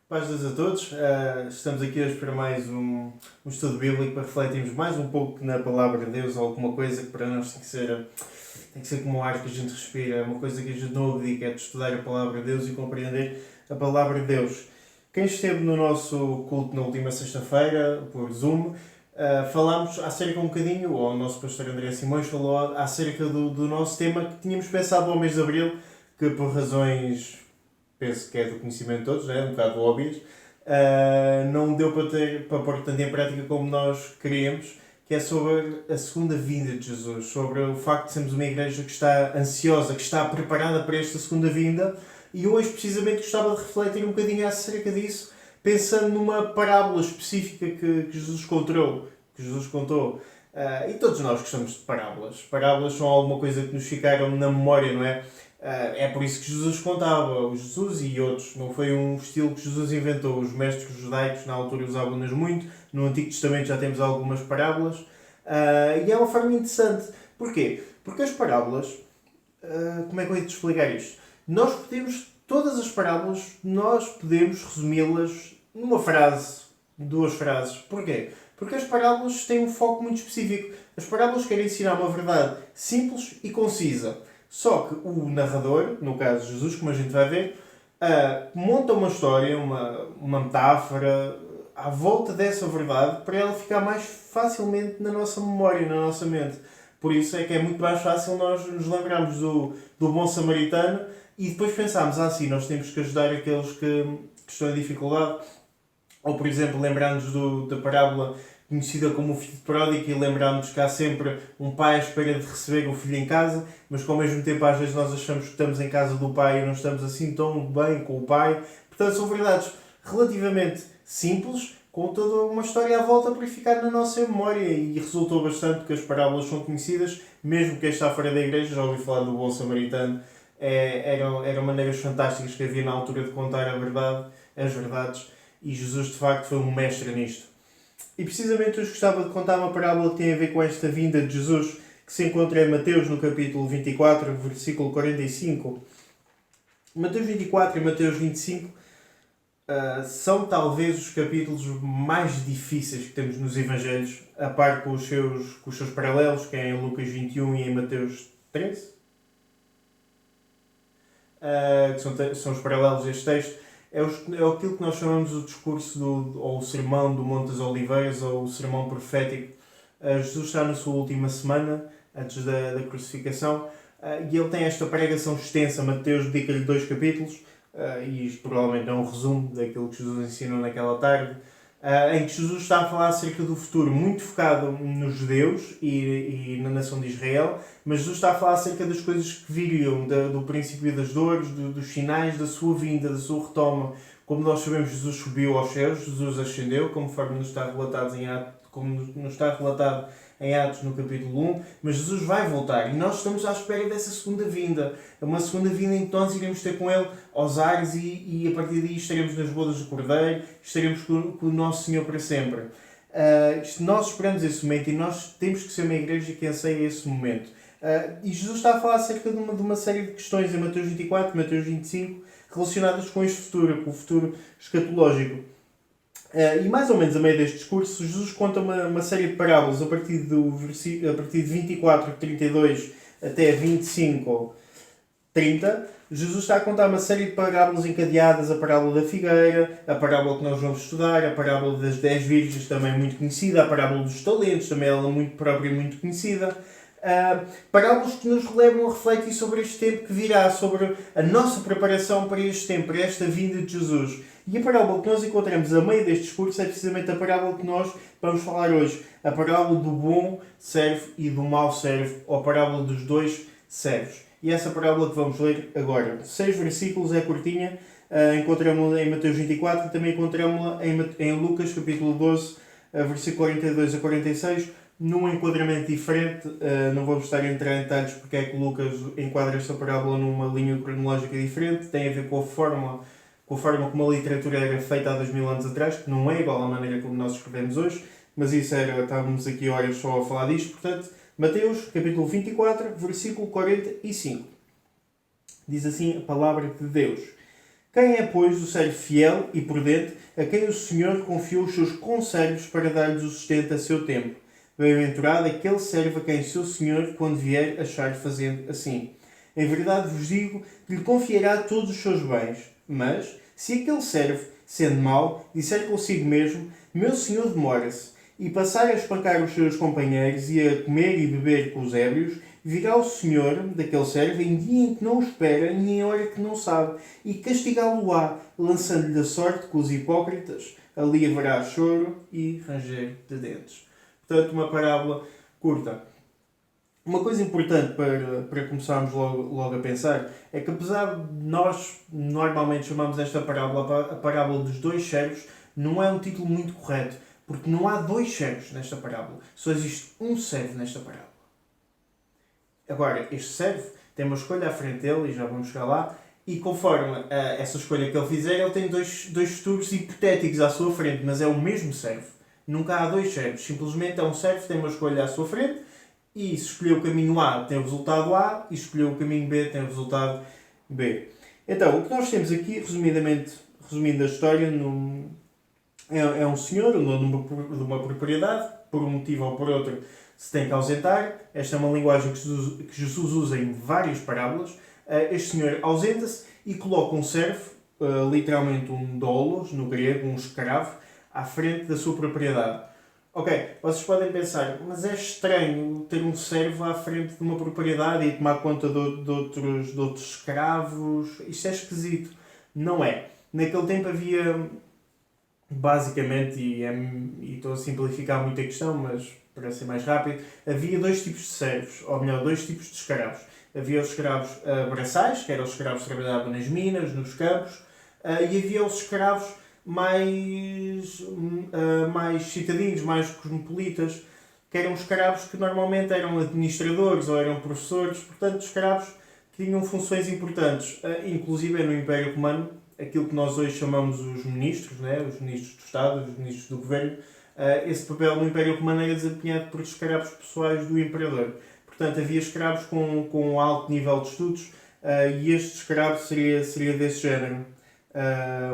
Paz de Deus a todos. Estamos aqui hoje para mais um estudo bíblico para refletirmos mais um pouco na palavra de Deus ou alguma coisa que para nós tem que ser como o ar que a gente respira, uma coisa que a gente não abdica, é de estudar a palavra de Deus e compreender a palavra de Deus. Quem esteve no nosso culto na última sexta-feira, por Zoom, falámos acerca um bocadinho, ou o nosso pastor André Simões falou acerca do nosso tema que tínhamos pensado ao mês de Abril, que por razões, penso que é do conhecimento de todos, né? Um bocado óbvias, não deu para pôr tanto em prática como nós queríamos, que é sobre a segunda vinda de Jesus, sobre o facto de sermos uma igreja que está ansiosa, que está preparada para esta segunda vinda, e hoje precisamente gostava de refletir um bocadinho acerca disso, pensando numa parábola específica que Jesus contou. E todos nós gostamos de parábolas. Parábolas são alguma coisa que nos ficaram na memória, não é? É por isso que Jesus contava, o Jesus e outros. Não foi um estilo que Jesus inventou. Os mestres judaicos na altura usavam-nas muito. No Antigo Testamento já temos algumas parábolas. E é uma forma interessante. Porquê? Porque as parábolas, como é que eu ia te explicar isto? Todas as parábolas, nós podemos resumi-las numa frase, duas frases. Porquê? Porque as parábolas têm um foco muito específico. As parábolas querem ensinar uma verdade simples e concisa. Só que o narrador, no caso Jesus, como a gente vai ver, monta uma história, uma metáfora à volta dessa verdade para ela ficar mais facilmente na nossa memória, na nossa mente. Por isso é que é muito mais fácil nós nos lembrarmos do bom samaritano e depois pensarmos, sim, nós temos que ajudar aqueles que estão em dificuldade. Ou, por exemplo, lembrarmos da parábola conhecida como o filho pródigo e lembrarmos que há sempre um pai à espera de receber o filho em casa, mas que ao mesmo tempo às vezes nós achamos que estamos em casa do pai e não estamos assim tão bem com o pai. Portanto, são verdades relativamente simples, com toda uma história à volta para ficar na nossa memória, e resultou bastante porque as parábolas são conhecidas, mesmo quem está fora da igreja já ouviu falar do bom samaritano. Eram maneiras fantásticas que havia na altura de contar as verdades, e Jesus de facto foi um mestre nisto. E precisamente hoje gostava de contar uma parábola que tem a ver com esta vinda de Jesus, que se encontra em Mateus no capítulo 24, versículo 45. Mateus 24 e Mateus 25 são talvez os capítulos mais difíceis que temos nos Evangelhos, a par com os seus paralelos, que é em Lucas 21 e em Mateus 13, que são os paralelos deste texto. É aquilo que nós chamamos o discurso ou o sermão do Monte das Oliveiras, ou o sermão profético. Jesus está na sua última semana, antes da crucificação, e ele tem esta pregação extensa. Mateus dedica-lhe 2 capítulos, e isto provavelmente é um resumo daquilo que Jesus ensinou naquela tarde, em que Jesus está a falar acerca do futuro, muito focado nos judeus e na nação de Israel, mas Jesus está a falar acerca das coisas que viriam, do princípio das dores, dos sinais da sua vinda, da sua retoma. Como nós sabemos, Jesus subiu aos céus, Jesus ascendeu, conforme nos está relatado em Atos no capítulo 1, mas Jesus vai voltar e nós estamos à espera dessa segunda vinda. É uma segunda vinda em que nós iremos ter com Ele aos ares e a partir daí estaremos nas bodas do Cordeiro, estaremos com o nosso Senhor para sempre. Nós esperamos esse momento e nós temos que ser uma igreja que anseia esse momento. E Jesus está a falar acerca de uma série de questões em Mateus 24 e Mateus 25 relacionadas com este futuro, com o futuro escatológico. E mais ou menos a meio deste discurso, Jesus conta uma série de parábolas a partir de 24, 32 até 25, 30. Jesus está a contar uma série de parábolas encadeadas: a parábola da figueira, a parábola que nós vamos estudar, a parábola das 10 virgens, também muito conhecida, a parábola dos talentos, também ela muito própria e muito conhecida. Parábolas que nos levam a refletir sobre este tempo que virá, sobre a nossa preparação para este tempo, para esta vinda de Jesus. E a parábola que nós encontramos a meio deste discurso é precisamente a parábola que nós vamos falar hoje. A parábola do bom servo e do mau servo, ou a parábola dos 2 servos. E essa parábola que vamos ler agora. 6 versículos, é curtinha. Encontramos-la em Mateus 24 e também encontramos-la em Lucas capítulo 12, versículo 42 a 46. Num enquadramento diferente. Não vamos estar a entrar em detalhes porque é que Lucas enquadra esta parábola numa linha cronológica diferente. Tem a ver com a forma como a literatura era feita há 2000 anos atrás, que não é igual à maneira como nós escrevemos hoje, mas estávamos aqui horas só a falar disto. Portanto, Mateus capítulo 24, versículo 45. Diz assim a palavra de Deus: Quem é, pois, o servo fiel e prudente, a quem o Senhor confiou os seus conselhos para dar-lhes o sustento a seu tempo? Bem-aventurado aquele servo a quem seu Senhor, quando vier, achar fazendo assim. Em verdade vos digo que lhe confiará todos os seus bens. Mas, se aquele servo, sendo mau, disser consigo mesmo, meu Senhor demora-se, e passar a espancar os seus companheiros e a comer e beber com os ébrios, virá o Senhor daquele servo em dia em que não o espera, nem em hora que não sabe, e castigá-lo-á, lançando-lhe a sorte com os hipócritas. Ali haverá choro e ranger de dentes. Portanto, uma parábola curta. Uma coisa importante para começarmos logo a pensar é que, apesar de nós normalmente chamamos esta parábola a parábola dos dois servos, não é um título muito correto, porque não há dois servos nesta parábola, só existe um servo nesta parábola. Agora, este servo tem uma escolha à frente dele, e já vamos chegar lá, e conforme essa escolha que ele fizer, ele tem dois futuros hipotéticos à sua frente, mas é o mesmo servo. Nunca há dois servos, simplesmente é um servo que tem uma escolha à sua frente, e se escolheu o caminho A tem o resultado A, e se escolheu o caminho B tem o resultado B. Então, o que nós temos aqui, resumindo a história, é um senhor, o dono de uma propriedade, por um motivo ou por outro, se tem que ausentar. Esta é uma linguagem que Jesus usa em várias parábolas. Este senhor ausenta-se e coloca um servo, literalmente um doulos, no grego, um escravo, à frente da sua propriedade. Ok, vocês podem pensar, mas é estranho ter um servo à frente de uma propriedade e tomar conta de outros escravos. Isto é esquisito. Não é. Naquele tempo havia, basicamente, e estou a simplificar muito a questão, mas para ser mais rápido, havia dois tipos de servos, ou melhor, dois tipos de escravos. Havia os escravos braçais, que eram os escravos que trabalhavam nas minas, nos campos, e havia os escravos mais citadinos, mais cosmopolitas, que eram escravos que normalmente eram administradores ou eram professores, portanto, escravos que tinham funções importantes, inclusive no Império Romano, aquilo que nós hoje chamamos os ministros, né? Os ministros do Estado, os ministros do Governo. Esse papel no Império Romano era desempenhado por escravos pessoais do Imperador. Portanto, havia escravos com alto nível de estudos, e este escravo seria desse género.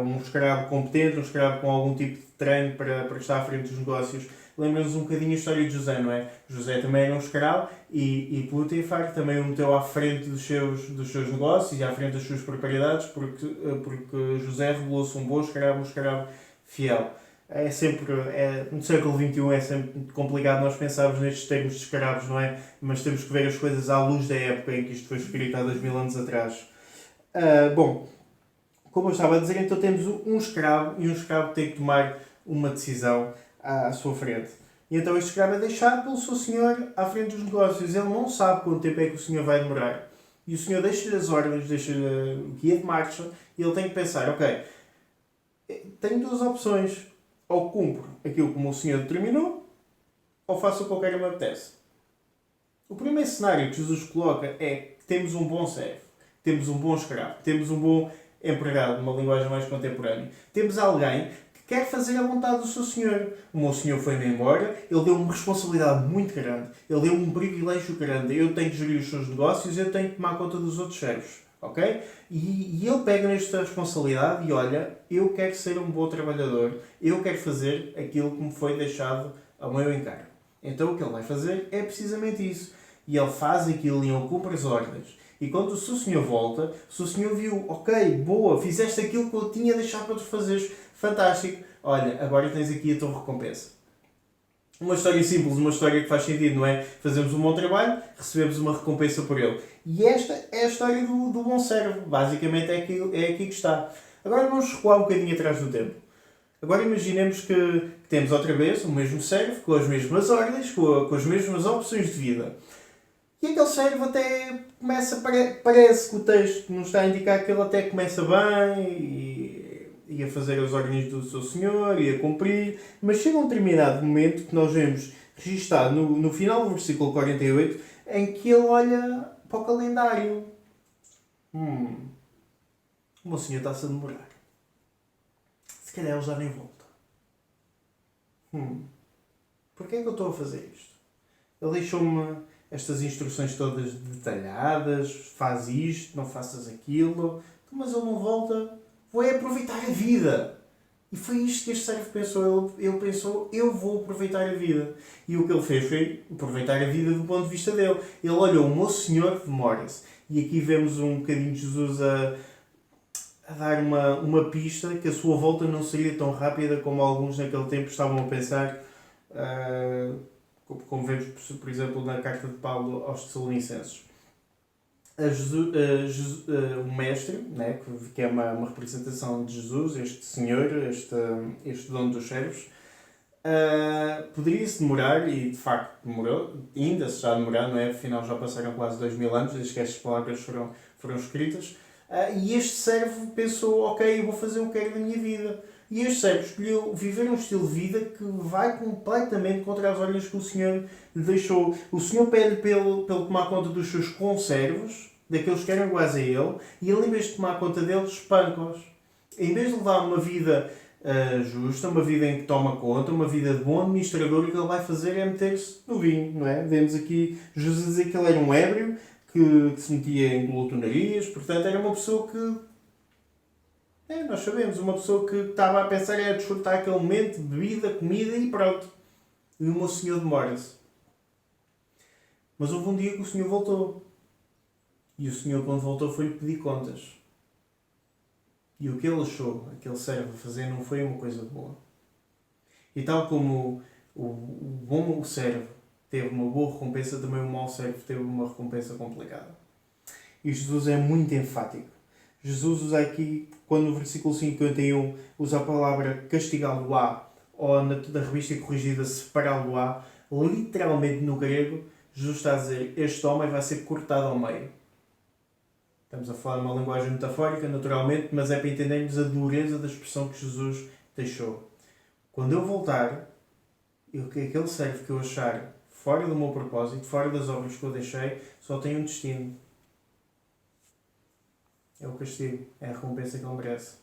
Um escravo competente, um escravo com algum tipo de treino para estar à frente dos negócios. Lembra-nos um bocadinho a história de José, não é? José também era um escravo e Potifar também o meteu à frente dos seus negócios e à frente das suas propriedades, porque José revelou-se um escravo fiel. No século XXI é sempre complicado nós pensarmos nestes termos de escravos, não é? Mas temos que ver as coisas à luz da época em que isto foi escrito há 2000 anos atrás. Bom, como eu estava a dizer, então temos um escravo e um escravo tem que tomar uma decisão à sua frente. E então este escravo é deixado pelo seu senhor à frente dos negócios. Ele não sabe quanto tempo é que o senhor vai demorar. E o senhor deixa-lhe as ordens, deixa-lhe o guia de marcha, e ele tem que pensar, ok, tenho duas opções. Ou cumpro aquilo que o meu senhor determinou, ou faço o que qualquer me apetece. O primeiro cenário que Jesus coloca é que temos um bom servo, temos um bom escravo, temos um bom empregado, numa linguagem mais contemporânea. Temos alguém que quer fazer a vontade do seu senhor. O meu senhor foi-me embora, ele deu-me uma responsabilidade muito grande, ele deu-me um privilégio grande. Eu tenho que gerir os seus negócios, eu tenho que tomar conta dos outros servos. Ok? E ele pega nesta responsabilidade e olha, eu quero ser um bom trabalhador, eu quero fazer aquilo que me foi deixado ao meu encargo. Então o que ele vai fazer é precisamente isso. E ele faz aquilo e ele cumpre as ordens. E quando o seu senhor volta, o seu senhor viu, ok, boa, fizeste aquilo que eu tinha deixado para tu fazeres, fantástico. Olha, agora tens aqui a tua recompensa. Uma história simples, uma história que faz sentido, não é? Fazemos um bom trabalho, recebemos uma recompensa por ele. E esta é a história do bom servo. Basicamente é aqui que está. Agora vamos recuar um bocadinho atrás do tempo. Agora imaginemos que temos outra vez o mesmo servo, com as mesmas ordens, com as mesmas opções de vida. E aquele servo até começa, parece que o texto nos está a indicar que ele até começa bem e a fazer as ordens do seu senhor e a cumprir, mas chega um determinado momento que nós vemos registado no final do versículo 48, em que ele olha para o calendário. O meu senhor está-se a demorar. Se calhar ele já nem volta. Porquê é que eu estou a fazer isto? Ele deixou-me estas instruções todas detalhadas, faz isto, não faças aquilo, mas ele não volta. vou aproveitar a vida. E foi isto que este servo pensou. Ele pensou, eu vou aproveitar a vida. E o que ele fez foi aproveitar a vida do ponto de vista dele. Ele olhou, o meu Senhor demora-se. E aqui vemos um bocadinho de Jesus a dar uma pista que a sua volta não seria tão rápida como alguns naquele tempo estavam a pensar. Como vemos, por exemplo, na carta de Paulo aos Tessalonicenses. O mestre, né, que é uma representação de Jesus, este Senhor, este dono dos servos, poderia-se demorar, e de facto demorou, ainda se está a demorar, não é? Afinal já passaram quase 2000 anos desde que estas palavras foram escritas, e este servo pensou, ok, eu vou fazer o que quero da minha vida. E este servo escolheu viver um estilo de vida que vai completamente contra as ordens que o Senhor lhe deixou. O Senhor pede para ele tomar conta dos seus conservos, daqueles que eram iguais a ele, e ele, em vez de tomar conta deles, espanca-os. Em vez de levar uma vida justa, uma vida em que toma conta, uma vida de bom administrador, o que ele vai fazer é meter-se no vinho, não é? Vemos aqui Jesus dizer que ele era um ébrio, que se metia em glutonarias, portanto era uma pessoa que... nós sabemos, uma pessoa que estava a pensar em desfrutar aquele momento, bebida, comida e pronto. E o meu Senhor demora-se. Mas houve um dia que o Senhor voltou. E o Senhor, quando voltou, foi-lhe pedir contas. E o que ele achou, aquele servo a fazer, não foi uma coisa boa. E tal como o bom servo teve uma boa recompensa, também o mau servo teve uma recompensa complicada. E Jesus é muito enfático. Jesus usa aqui, quando no versículo 51 usa a palavra castigá-lo-á, ou na revista corrigida separá-lo-á, literalmente no grego, Jesus está a dizer, este homem vai ser cortado ao meio. Estamos a falar uma linguagem metafórica, naturalmente, mas é para entendermos a dureza da expressão que Jesus deixou. Quando eu voltar, aquele servo que eu achar fora do meu propósito, fora das obras que eu deixei, só tem um destino. É o castigo, é a recompensa que ele merece.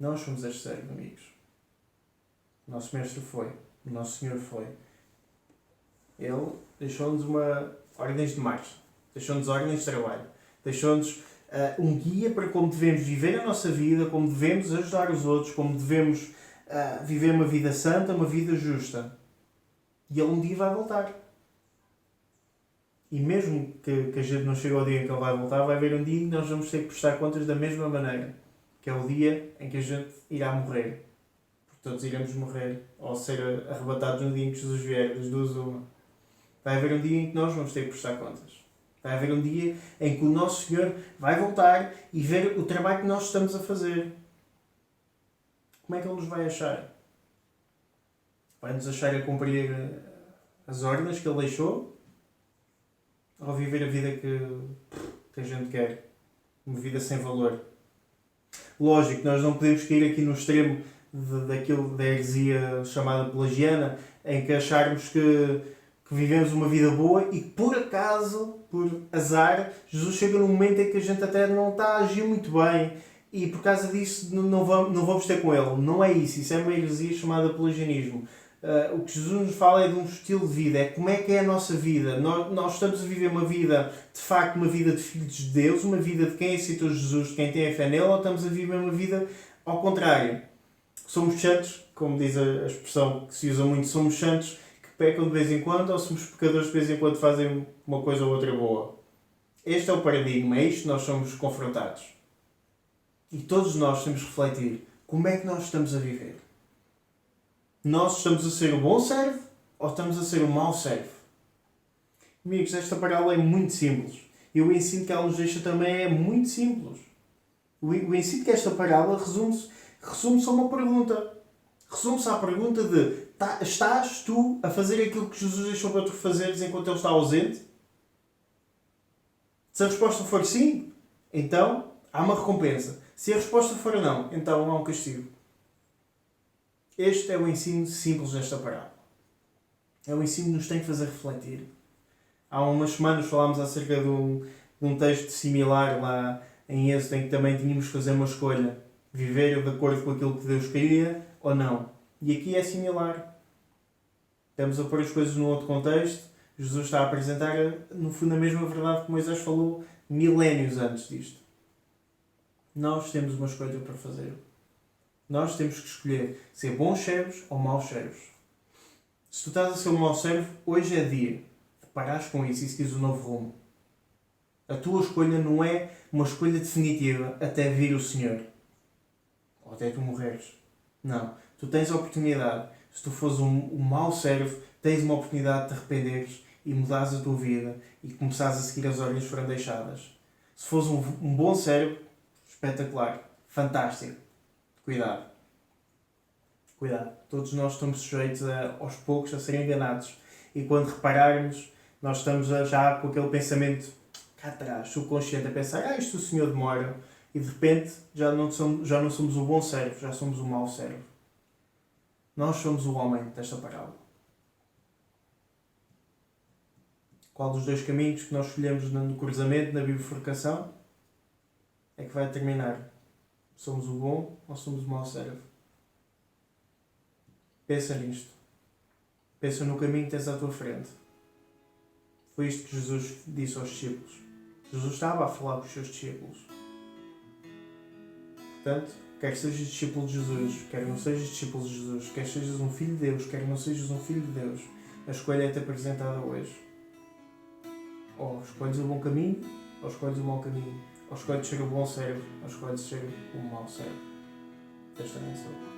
Nós somos este servo, amigos. O nosso mestre foi, o nosso Senhor foi. Ele deixou-nos ordens de marcha, deixou-nos ordens de trabalho, deixou-nos um guia para como devemos viver a nossa vida, como devemos ajudar os outros, como devemos viver uma vida santa, uma vida justa. E ele um dia vai voltar. E mesmo que a gente não chegue ao dia em que ele vai voltar, vai haver um dia em que nós vamos ter que prestar contas da mesma maneira. Que é o dia em que a gente irá morrer. Porque todos iremos morrer. Ou ser arrebatados no dia em que Jesus vier, das duas uma. Vai haver um dia em que nós vamos ter que prestar contas. Vai haver um dia em que o nosso Senhor vai voltar e ver o trabalho que nós estamos a fazer. Como é que Ele nos vai achar? Vai nos achar a cumprir as ordens que Ele deixou? Ou viver a vida que a gente quer? Uma vida sem valor? Lógico, nós não podemos cair aqui no extremo daquilo da heresia chamada pelagiana, em que acharmos que vivemos uma vida boa e por acaso, por azar, Jesus chega num momento em que a gente até não está a agir muito bem e por causa disso não vamos ter com Ele. Não é isso é uma heresia chamada pelagianismo. O que Jesus nos fala é de um estilo de vida, é como é que é a nossa vida. Nós estamos a viver uma vida, de facto, uma vida de filhos de Deus, uma vida de quem aceitou Jesus, de quem tem a fé nele, ou estamos a viver uma vida ao contrário. Somos santos, como diz a expressão que se usa muito, somos santos que pecam de vez em quando, ou somos pecadores de vez em quando fazem uma coisa ou outra boa. Este é o paradigma, é isto que nós somos confrontados. E todos nós temos que refletir como é que nós estamos a viver. Nós estamos a ser o bom servo ou estamos a ser o mau servo? Amigos, esta parábola é muito simples. E o ensino que ela nos deixa também é muito simples. O ensino que esta parábola resume-se a uma pergunta. Resume-se à pergunta de estás tu a fazer aquilo que Jesus deixou para tu fazeres enquanto Ele está ausente? Se a resposta for sim, então há uma recompensa. Se a resposta for não, então há um castigo. Este é o ensino simples desta parábola. É o ensino que nos tem que fazer refletir. Há umas semanas falámos acerca de um texto similar lá em Êxodo, em que também tínhamos que fazer uma escolha. Viver de acordo com aquilo que Deus queria ou não. E aqui é similar. Estamos a pôr as coisas num outro contexto. Jesus está a apresentar, no fundo, a mesma verdade que Moisés falou milénios antes disto. Nós temos uma escolha para fazer. Nós temos que escolher ser bons servos ou maus servos. Se tu estás a ser um mau servo, hoje é dia de parares com isso e seguires um novo rumo. A tua escolha não é uma escolha definitiva até vir o Senhor. Ou até tu morreres. Não. Tu tens a oportunidade. Se tu fores um mau servo, tens uma oportunidade de te arrependeres e mudares a tua vida e começares a seguir as ordens que foram deixadas. Se fores um bom servo, espetacular. Fantástico. Cuidado. Cuidado. Todos nós estamos sujeitos aos poucos a serem enganados. E quando repararmos, nós estamos já com aquele pensamento cá atrás, subconsciente, a pensar, isto o Senhor demora. E de repente já não somos o bom servo, já somos o mau servo. Nós somos o homem desta parábola. Qual dos dois caminhos que nós escolhemos no cruzamento, na bifurcação, é que vai determinar? Somos o bom ou somos o mau servo? Pensa nisto. Pensa no caminho que tens à tua frente. Foi isto que Jesus disse aos discípulos. Jesus estava a falar com os seus discípulos. Portanto, quer que sejas discípulo de Jesus, quer não sejas discípulo de Jesus, quer sejas um filho de Deus, quer não sejas um filho de Deus, a escolha é-te apresentada hoje. Ou escolhes o bom caminho, ou escolhes o mau caminho. Ou escolhes ser o bom servo, ou escolhes ser o mau servo. Desta mensagem.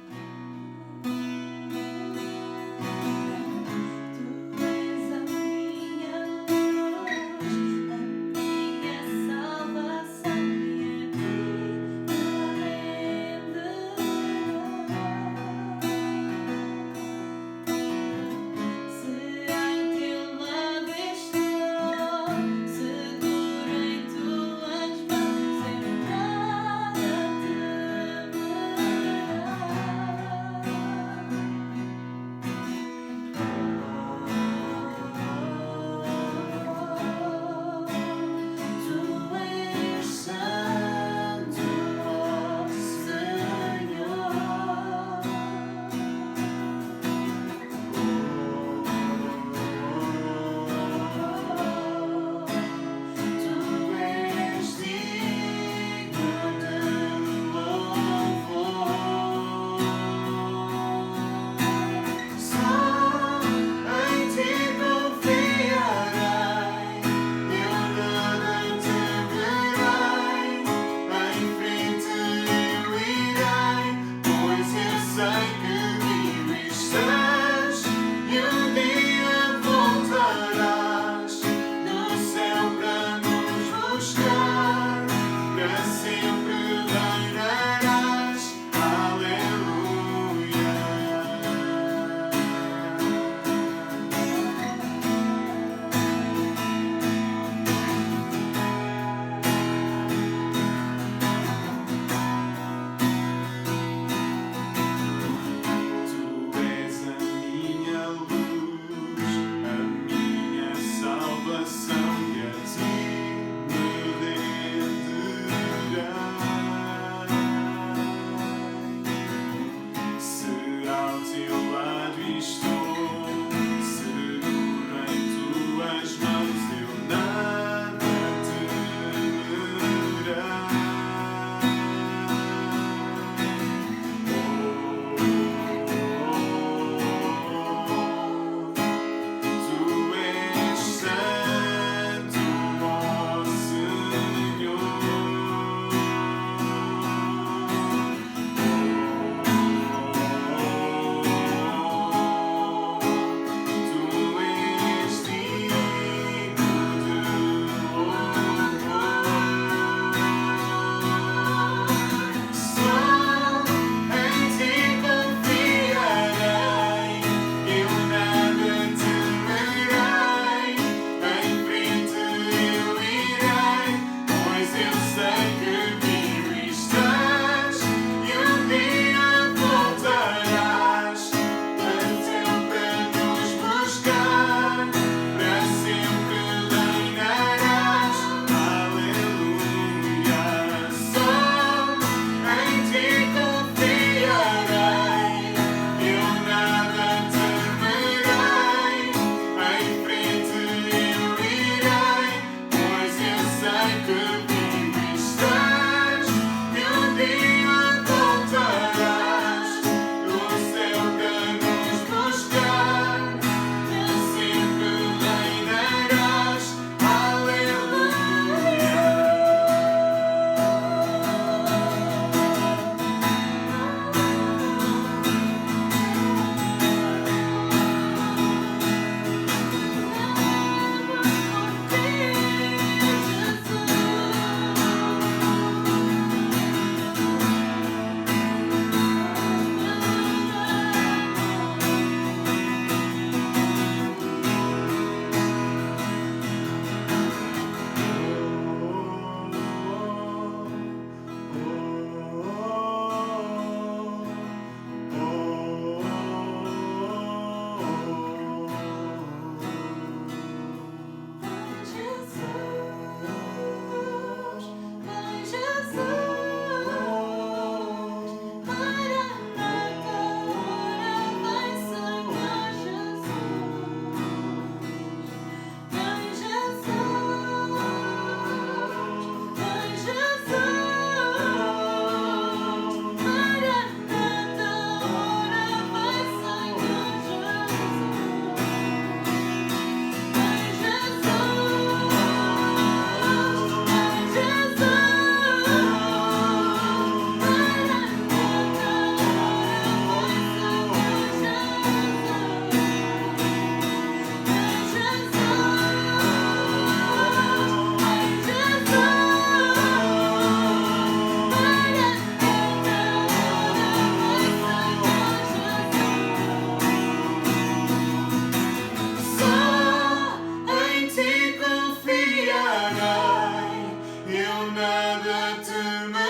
nada temer.